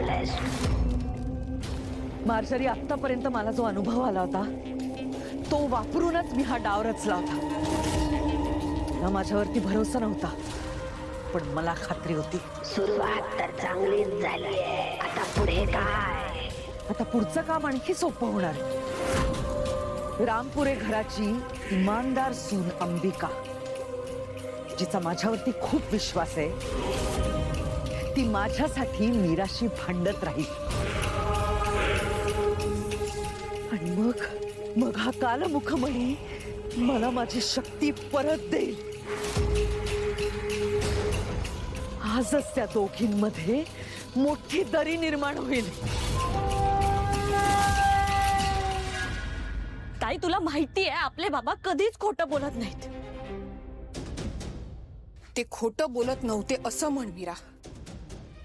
लावलायस? Marjorie, आतापर्यंत मला जो अनुभव आला होता तो वापरूनच मी हा डाव रचला होता. ना माझ्यावरती भरोसा नव्हता, पण मला खात्री होती. सुरुवात तर चांगलीच झालीये. आता पुढे काय? आता पुढचं काम आणखी सोपं होणार. रामपुरे घराची इमानदार सून अंबिका, जिचा माझ्यावरती खूप विश्वास आहे, ती माझ्यासाठी मीराशी भांडत राहील. आणि मग हा कालमुखमणी मला माझी शक्ती परत देईल. आजच त्या दोघींमध्ये मोठी दरी निर्माण होईल. ताई, तुला माहिती आहे आपले बाबा कधीच खोटं बोलत नाहीत. ते खोटं बोलत नव्हते असं म्हण मीरा.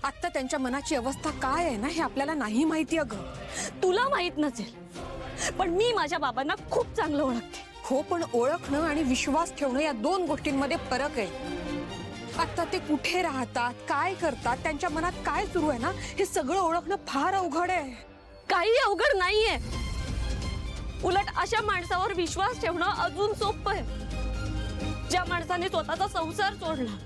आता त्यांच्या मनाची अवस्था काय आहे ना हे आपल्याला नाही माहिती. अगं तुला माहित नसेल, पण मी माझ्या बाबांना खूप चांगलं ओळखते. हो, पण ओळखणं आणि विश्वास ठेवणं या दोन गोष्टींमध्ये फरक आहे. आता ते कुठे राहतात, काय करतात, त्यांच्या मनात काय सुरू आहे ना हे सगळं ओळखणं फार अवघड आहे. काही अवघड नाहीये. उलट अशा माणसावर विश्वास ठेवणं अजून सोपं आहे. ज्या माणसाने स्वतःचा संसार सोडला,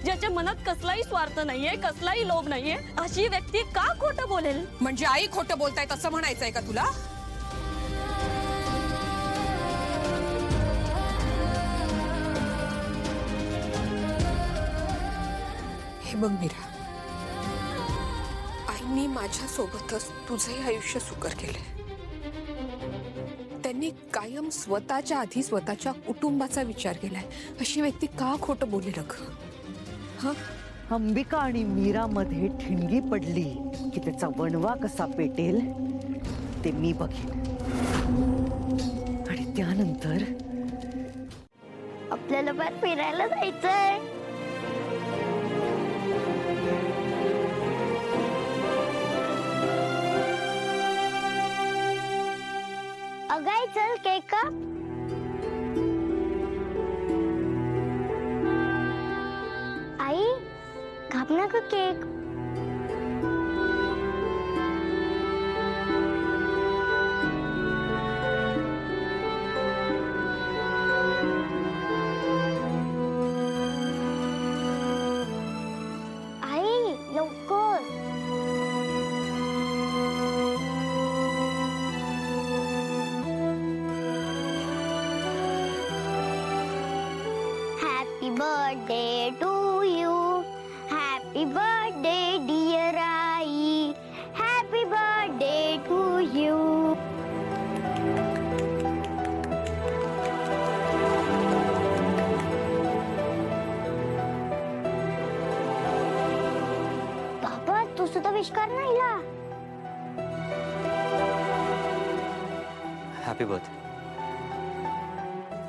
ज्याच्या मनात कसलाही स्वार्थ नाहीये, कसलाही लोभ नाहीये, अशी व्यक्ती का खोटं बोलेल? म्हणजे आई खोटं बोलतायत असं म्हणायचंय का तुला? हे बघ मीरा, आईनी माझ्या सोबतच तुझंही आयुष्य सुकर केलंय. त्यांनी कायम स्वतःच्या आधी स्वतःच्या कुटुंबाचा विचार केलाय. अशी व्यक्ती का खोटं बोलेल अगं? हा, अंबिका आणि मीरामध्ये ठिणगी पडली की त्याचा वणवा कसा पेटेल ते मी बघेन. आणि त्यानंतर आपल्याला बाहेर फिरायला जायचंय. अगाई चल केक काप. आई काप ना ग केक. आई लवकर. Happy birthday to you. Happy birthday dear I. Happy birthday to you. बाबा तू सुद्धा विश कर ना हिला. Happy birthday.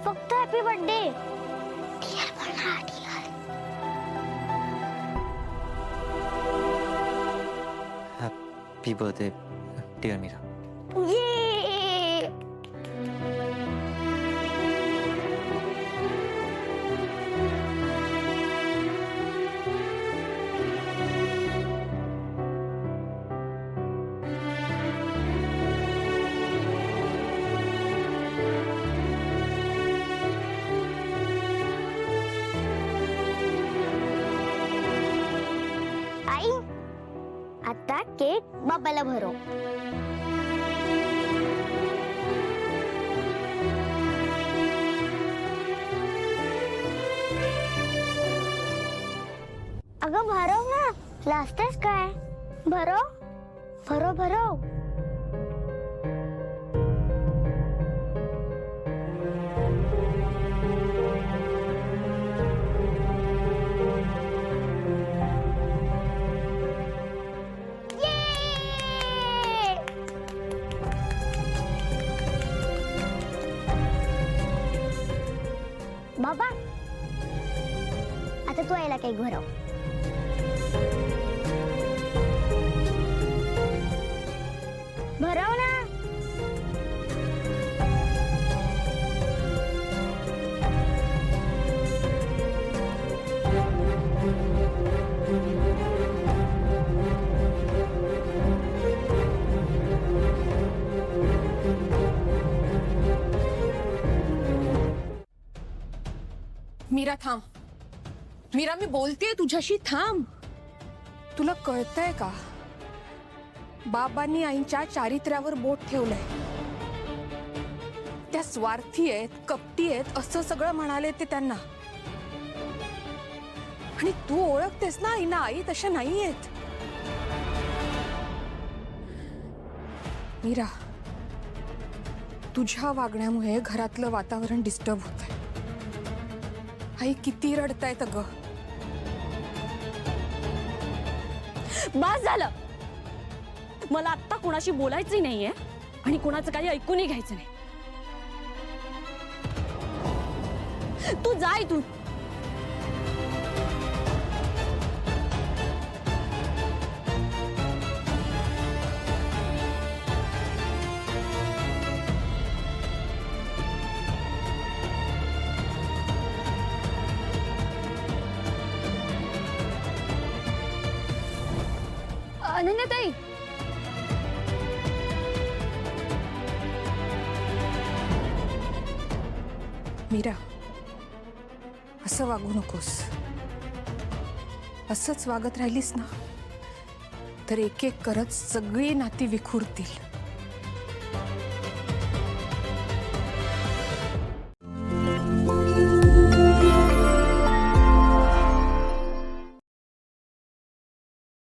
फक्त हॅपी बर्थडे. डिअर बोला dear. Happy birthday dear Meera. ये. आई आता केक बाबाला भरव. अगं भरव ना, लाजतेस काय? भरव भरव भरव. बाबा आता तू आईला केक भरव. भरव ना. मीरा थांब. मीरा मी बोलतेय तुझ्याशी, थांब. तुला कळतंय का बाबांनी आईच्या चारित्र्यावर बोट ठेवलंय. त्या स्वार्थी आहेत, कपटी आहेत असं सगळं म्हणाले ते त्यांना. आणि तू ओळखतेस ना आईना, आई तशा नाही आहेत. मीरा, तुझ्या वागण्यामुळे घरातलं वातावरण डिस्टर्ब होतंय. आई किती रडतायत अगं. बस झालं. मला आत्ता कोणाशी बोलायचंही नाहीये आणि कोणाचं काही ऐकूनही घ्यायचं नाही. तू जा इथून. अनन्याताई, मीरा, असं वागू नकोस. असंच वागत राहिलीस ना तर एक एक करत सगळी नाती विखुरतील.